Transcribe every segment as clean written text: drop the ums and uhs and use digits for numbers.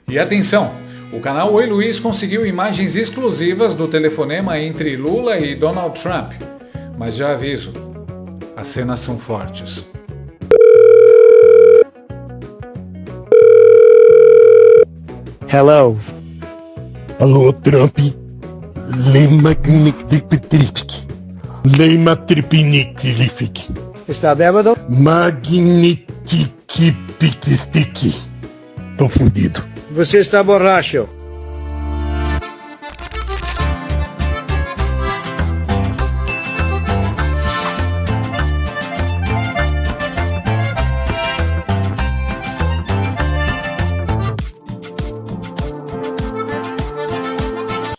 E atenção, o canal Oi Luiz conseguiu imagens exclusivas do telefonema entre Lula e Donald Trump. Mas já aviso, as cenas são fortes. Hello. Alô, Trump. Lema Gniptriptripk. Lema Tripinitrifik. Está bêbado? Magnitikipikistik. Tô fudido. Você está borracho.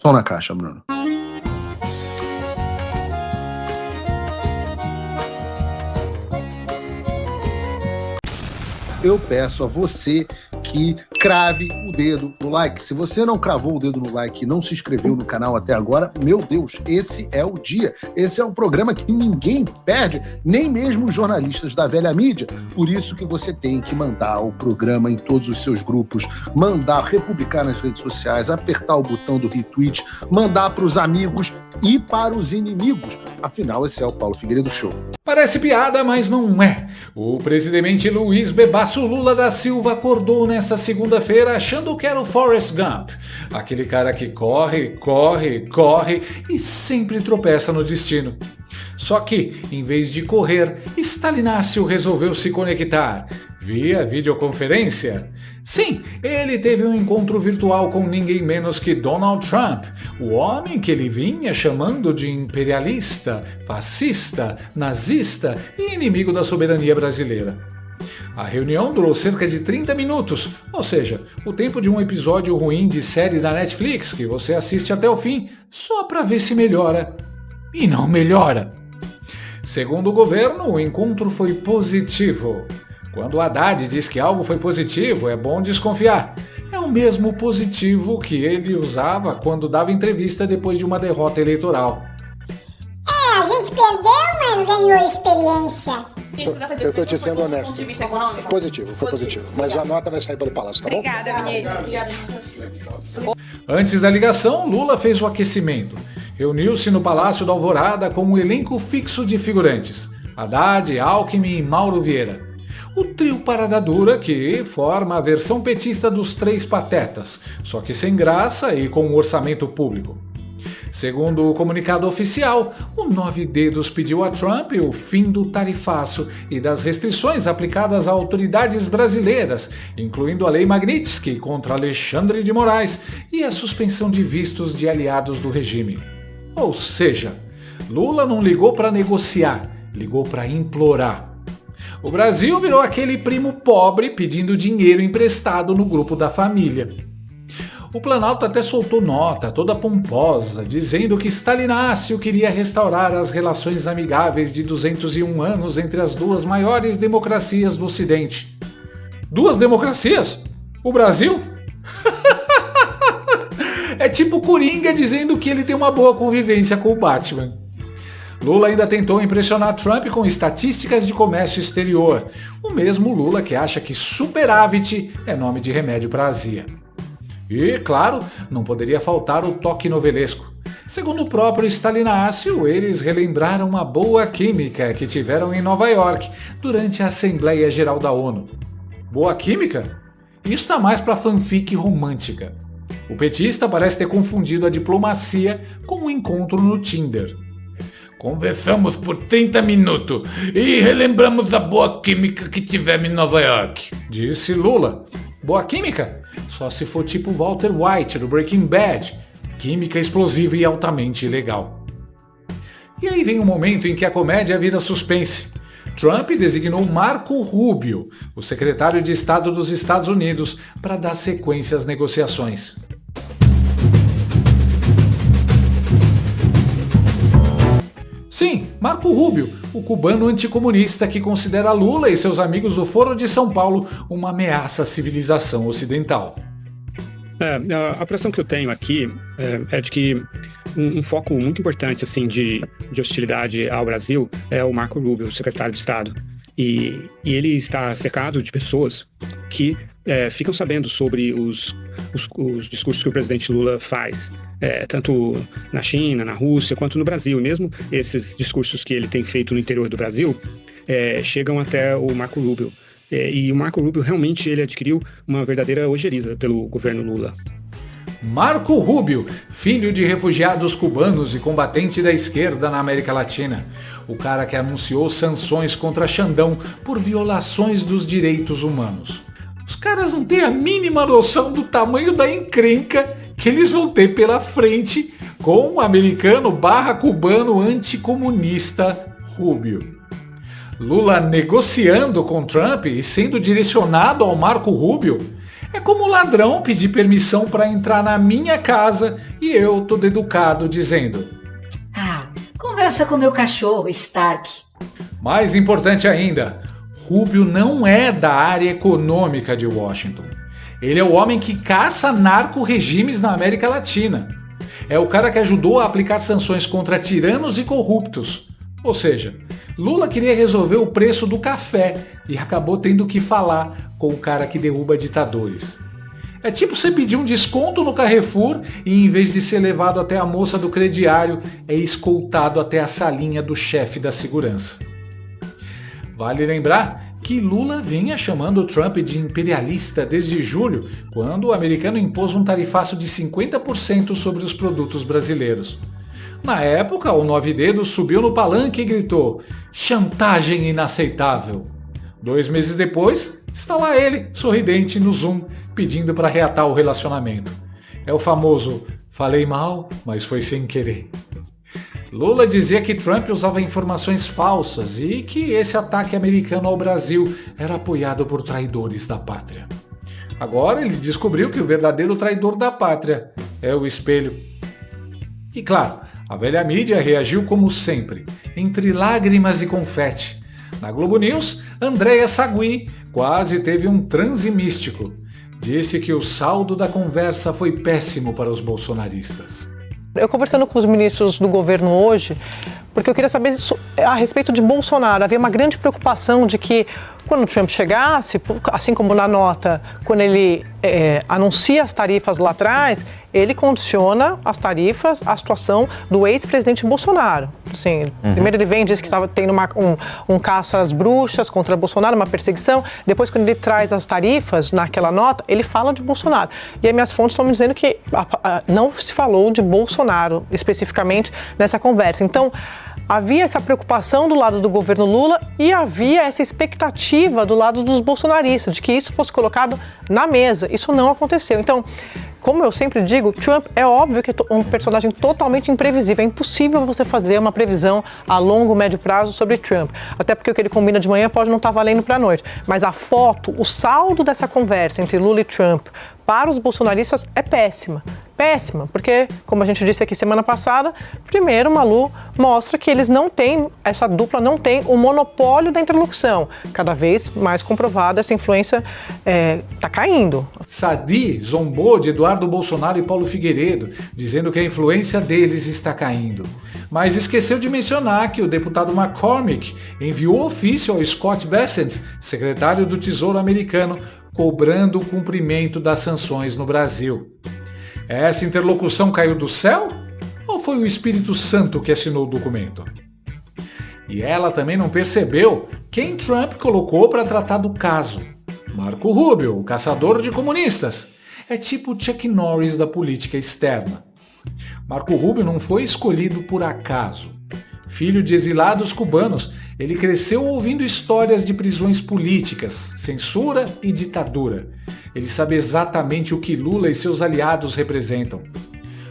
Som na caixa, Bruno. Eu peço a você que crave o dedo no like. Se você não cravou o dedo no like e não se inscreveu no canal até agora, meu Deus, esse é o dia. Esse é um programa que ninguém perde, nem mesmo os jornalistas da velha mídia. Por isso que você tem que mandar o programa em todos os seus grupos, mandar republicar nas redes sociais, apertar o botão do retweet, mandar para os amigos e para os inimigos. Afinal, esse é o Paulo Figueiredo Show. Parece piada, mas não é. O presidente Luiz Bebasso Lula da Silva acordou nesta segunda-feira achando que era o Forrest Gump. Aquele cara que corre e sempre tropeça no destino. Só que, em vez de correr, Stalinácio resolveu se conectar. Via videoconferência? Sim, ele teve um encontro virtual com ninguém menos que Donald Trump, o homem que ele vinha chamando de imperialista, fascista, nazista e inimigo da soberania brasileira. A reunião durou cerca de 30 minutos, ou seja, o tempo de um episódio ruim de série da Netflix que você assiste até o fim só para ver se melhora. E não melhora. Segundo o governo, o encontro foi positivo. Quando o Haddad diz que algo foi positivo, é bom desconfiar. É o mesmo positivo que ele usava quando dava entrevista depois de uma derrota eleitoral. A gente perdeu, mas ganhou experiência. Eu tô te sendo honesto. Positivo, foi positivo. Mas a nota vai sair pelo Palácio, tá bom? Obrigada, ministro. Antes da ligação, Lula fez o aquecimento. Reuniu-se no Palácio da Alvorada com um elenco fixo de figurantes. Haddad, Alckmin e Mauro Vieira. O trio Parada Dura que forma a versão petista dos Três Patetas, só que sem graça e com um orçamento público. Segundo o comunicado oficial, o Nove Dedos pediu a Trump o fim do tarifaço e das restrições aplicadas a autoridades brasileiras, incluindo a Lei Magnitsky contra Alexandre de Moraes e a suspensão de vistos de aliados do regime. Ou seja, Lula não ligou para negociar, ligou para implorar. O Brasil virou aquele primo pobre pedindo dinheiro emprestado no grupo da família. O Planalto até soltou nota, toda pomposa, dizendo que Stalinácio queria restaurar as relações amigáveis de 201 anos entre as duas maiores democracias do Ocidente. Duas democracias? O Brasil? É tipo Coringa dizendo que ele tem uma boa convivência com o Batman. Lula ainda tentou impressionar Trump com estatísticas de comércio exterior, o mesmo Lula que acha que superávit é nome de remédio para azia. E, claro, não poderia faltar o toque novelesco. Segundo o próprio Stalinácio, eles relembraram a boa química que tiveram em Nova York durante a Assembleia Geral da ONU. Boa química? Isso tá mais para fanfic romântica. O petista parece ter confundido a diplomacia com um encontro no Tinder. Conversamos por 30 minutos e relembramos a boa química que tivemos em Nova York, disse Lula. Boa química? Só se for tipo Walter White do Breaking Bad, química explosiva e altamente ilegal. E aí vem um momento em que a comédia vira suspense. Trump designou Marco Rubio, o secretário de Estado dos Estados Unidos, para dar sequência às negociações. Sim, Marco Rubio, o cubano anticomunista que considera Lula e seus amigos do Foro de São Paulo uma ameaça à civilização ocidental. A impressão que eu tenho aqui é de que um foco muito importante assim, de hostilidade ao Brasil é o Marco Rubio, o secretário de Estado. E ele está cercado de pessoas que ficam sabendo sobre os discursos que o presidente Lula faz, tanto na China, na Rússia, quanto no Brasil. Mesmo esses discursos que ele tem feito no interior do Brasil chegam até o Marco Rubio. E o Marco Rubio realmente ele adquiriu uma verdadeira ojeriza pelo governo Lula. Marco Rubio, filho de refugiados cubanos e combatente da esquerda na América Latina. O cara que anunciou sanções contra Xandão por violações dos direitos humanos. Os caras não têm a mínima noção do tamanho da encrenca que eles vão ter pela frente com o americano / cubano anticomunista Rubio. Lula negociando com Trump e sendo direcionado ao Marco Rubio é como o ladrão pedir permissão para entrar na minha casa e eu, todo educado, dizendo: conversa com meu cachorro, Stark. Mais importante ainda, Rubio não é da área econômica de Washington. Ele é o homem que caça narco-regimes na América Latina. É o cara que ajudou a aplicar sanções contra tiranos e corruptos. Ou seja, Lula queria resolver o preço do café e acabou tendo que falar com o cara que derruba ditadores. É tipo você pedir um desconto no Carrefour e em vez de ser levado até a moça do crediário, é escoltado até a salinha do chefe da segurança. Vale lembrar que Lula vinha chamando Trump de imperialista desde julho, quando o americano impôs um tarifaço de 50% sobre os produtos brasileiros. Na época, o Nove Dedos subiu no palanque e gritou: chantagem inaceitável. 2 meses depois, está lá ele, sorridente, no Zoom, pedindo para reatar o relacionamento. É o famoso, falei mal, mas foi sem querer. Lula dizia que Trump usava informações falsas e que esse ataque americano ao Brasil era apoiado por traidores da pátria. Agora ele descobriu que o verdadeiro traidor da pátria é o espelho. E claro, a velha mídia reagiu como sempre, entre lágrimas e confete. Na Globo News, Andréa Sagui quase teve um transe místico. Disse que o saldo da conversa foi péssimo para os bolsonaristas. Eu conversando com os ministros do governo hoje, porque eu queria saber a respeito de Bolsonaro. Havia uma grande preocupação de que quando o Trump chegasse, assim como na nota, quando ele anuncia as tarifas lá atrás, ele condiciona as tarifas à situação do ex-presidente Bolsonaro. Assim, primeiro ele vem e diz que estava tendo um caça às bruxas contra Bolsonaro, uma perseguição. Depois, quando ele traz as tarifas naquela nota, ele fala de Bolsonaro. E as minhas fontes estão me dizendo que não se falou de Bolsonaro especificamente nessa conversa. Então, havia essa preocupação do lado do governo Lula e havia essa expectativa do lado dos bolsonaristas, de que isso fosse colocado na mesa. Isso não aconteceu. Então, como eu sempre digo, Trump é óbvio que é um personagem totalmente imprevisível. É impossível você fazer uma previsão a longo, médio prazo sobre Trump. Até porque o que ele combina de manhã pode não estar valendo para a noite. Mas a foto, o saldo dessa conversa entre Lula e Trump para os bolsonaristas é péssima. Péssima, porque, como a gente disse aqui semana passada, primeiro, Malu mostra que eles não têm, essa dupla não tem o monopólio da interlocução. Cada vez mais comprovada, essa influência está caindo. Sadi zombou de Eduardo Bolsonaro e Paulo Figueiredo, dizendo que a influência deles está caindo. Mas esqueceu de mencionar que o deputado McCormick enviou ofício ao Scott Bessent, secretário do Tesouro americano, cobrando o cumprimento das sanções no Brasil. Essa interlocução caiu do céu? Ou foi o Espírito Santo que assinou o documento? E ela também não percebeu quem Trump colocou para tratar do caso. Marco Rubio, o caçador de comunistas. É tipo Chuck Norris da política externa. Marco Rubio não foi escolhido por acaso. Filho de exilados cubanos, ele cresceu ouvindo histórias de prisões políticas, censura e ditadura. Ele sabe exatamente o que Lula e seus aliados representam.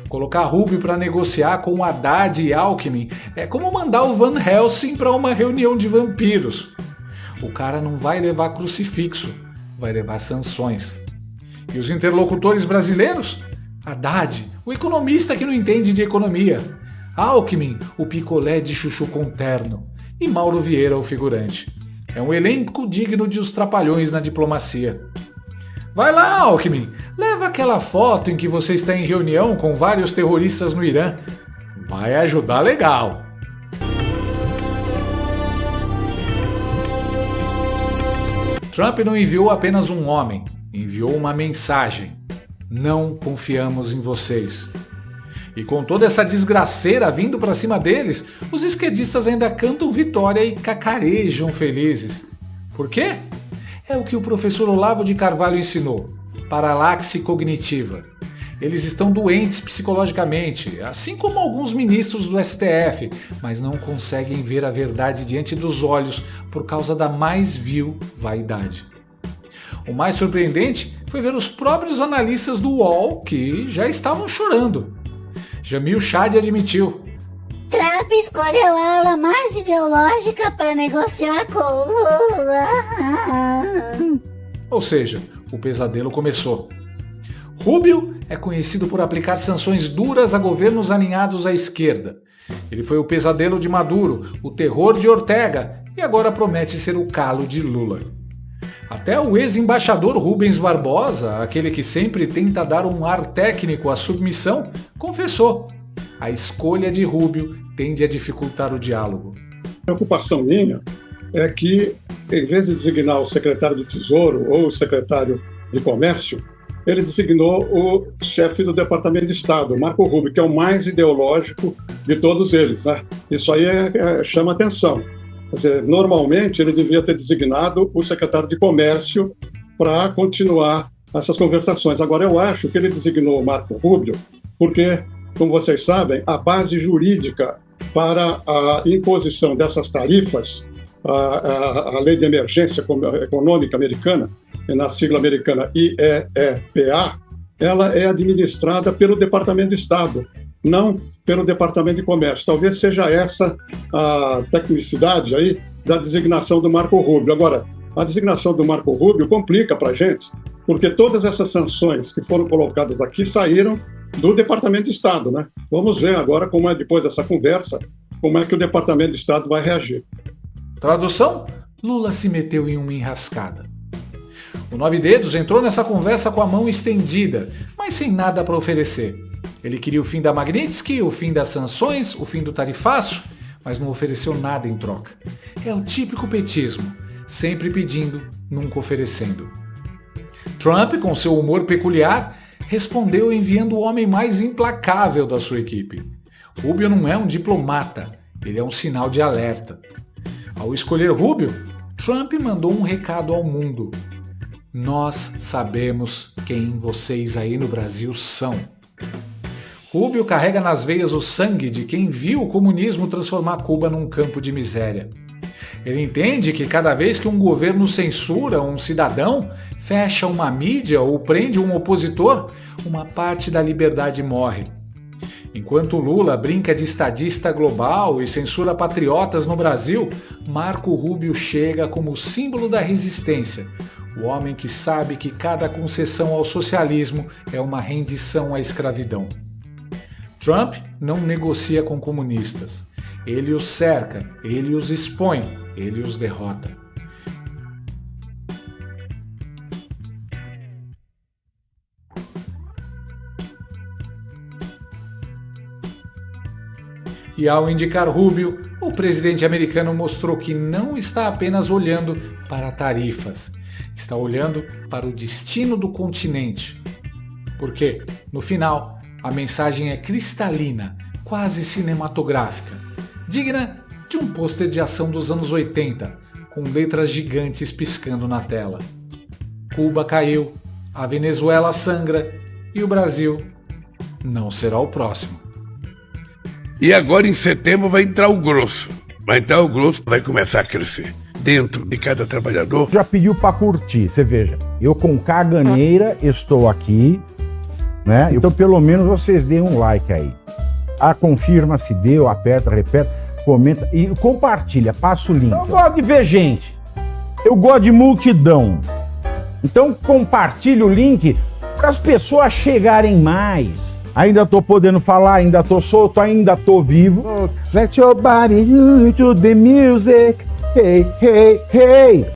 Colocar Rubio para negociar com Haddad e Alckmin é como mandar o Van Helsing para uma reunião de vampiros. O cara não vai levar crucifixo, vai levar sanções. E os interlocutores brasileiros? Haddad, o economista que não entende de economia. Alckmin, o picolé de chuchu com terno. E Mauro Vieira, o figurante. É um elenco digno de Os Trapalhões na diplomacia. Vai lá, Alckmin, leva aquela foto em que você está em reunião com vários terroristas no Irã. Vai ajudar legal. Trump não enviou apenas um homem, enviou uma mensagem. Não confiamos em vocês. E com toda essa desgraceira vindo para cima deles, os esquerdistas ainda cantam vitória e cacarejam felizes. Por quê? É o que o professor Olavo de Carvalho ensinou: paralaxe cognitiva. Eles estão doentes psicologicamente, assim como alguns ministros do STF, mas não conseguem ver a verdade diante dos olhos por causa da mais vil vaidade. O mais surpreendente foi ver os próprios analistas do UOL que já estavam chorando. Jamil Chad admitiu: Trump escolheu a ala mais ideológica para negociar com o Lula. Ou seja, o pesadelo começou. Rubio é conhecido por aplicar sanções duras a governos alinhados à esquerda. Ele foi o pesadelo de Maduro, o terror de Ortega e agora promete ser o calo de Lula. Até o ex-embaixador Rubens Barbosa, aquele que sempre tenta dar um ar técnico à submissão, confessou: a escolha de Rubio tende a dificultar o diálogo. A preocupação minha é que, em vez de designar o secretário do Tesouro ou o secretário de Comércio, ele designou o chefe do Departamento de Estado, Marco Rubio, que é o mais ideológico de todos eles, né? Isso aí chama atenção. Quer dizer, normalmente ele devia ter designado o secretário de Comércio para continuar essas conversações. Agora, eu acho que ele designou o Marco Rubio porque, como vocês sabem, a base jurídica para a imposição dessas tarifas, a Lei de Emergência Econômica Americana, na sigla americana IEEPA, ela é administrada pelo Departamento de Estado, não pelo Departamento de Comércio. Talvez seja essa a tecnicidade aí da designação do Marco Rubio. Agora, a designação do Marco Rubio complica para a gente, porque todas essas sanções que foram colocadas aqui saíram do Departamento de Estado, né? Vamos ver agora como é, depois dessa conversa, como é que o Departamento de Estado vai reagir. Tradução: Lula se meteu em uma enrascada. O Nove Dedos entrou nessa conversa com a mão estendida, mas sem nada para oferecer. Ele queria o fim da Magnitsky, o fim das sanções, o fim do tarifaço, mas não ofereceu nada em troca. É o típico petismo, sempre pedindo, nunca oferecendo. Trump, com seu humor peculiar, respondeu enviando o homem mais implacável da sua equipe. Rubio não é um diplomata, ele é um sinal de alerta. Ao escolher Rubio, Trump mandou um recado ao mundo: nós sabemos quem vocês aí no Brasil são. Rubio carrega nas veias o sangue de quem viu o comunismo transformar Cuba num campo de miséria. Ele entende que cada vez que um governo censura um cidadão, fecha uma mídia ou prende um opositor, uma parte da liberdade morre. Enquanto Lula brinca de estadista global e censura patriotas no Brasil, Marco Rubio chega como símbolo da resistência, o homem que sabe que cada concessão ao socialismo é uma rendição à escravidão. Trump não negocia com comunistas. Ele os cerca, ele os expõe, ele os derrota. E ao indicar Rubio, o presidente americano mostrou que não está apenas olhando para tarifas, está olhando para o destino do continente. Porque, no final, a mensagem é cristalina, quase cinematográfica, digna de um pôster de ação dos anos 80, com letras gigantes piscando na tela. Cuba caiu, a Venezuela sangra e o Brasil não será o próximo. E agora em setembro vai entrar o grosso. Vai entrar o grosso, vai começar a crescer. Dentro de cada trabalhador. Já pediu para curtir, você veja. Eu com caganeira estou aqui, né? Então pelo menos vocês deem um like aí. Confirma se deu, aperta, repete, comenta e compartilha, passa o link. Eu gosto de ver gente. Eu gosto de multidão. Então compartilha o link para as pessoas chegarem mais. Ainda tô podendo falar, ainda tô solto, ainda tô vivo. Let your body to the music. Hey, hey, hey.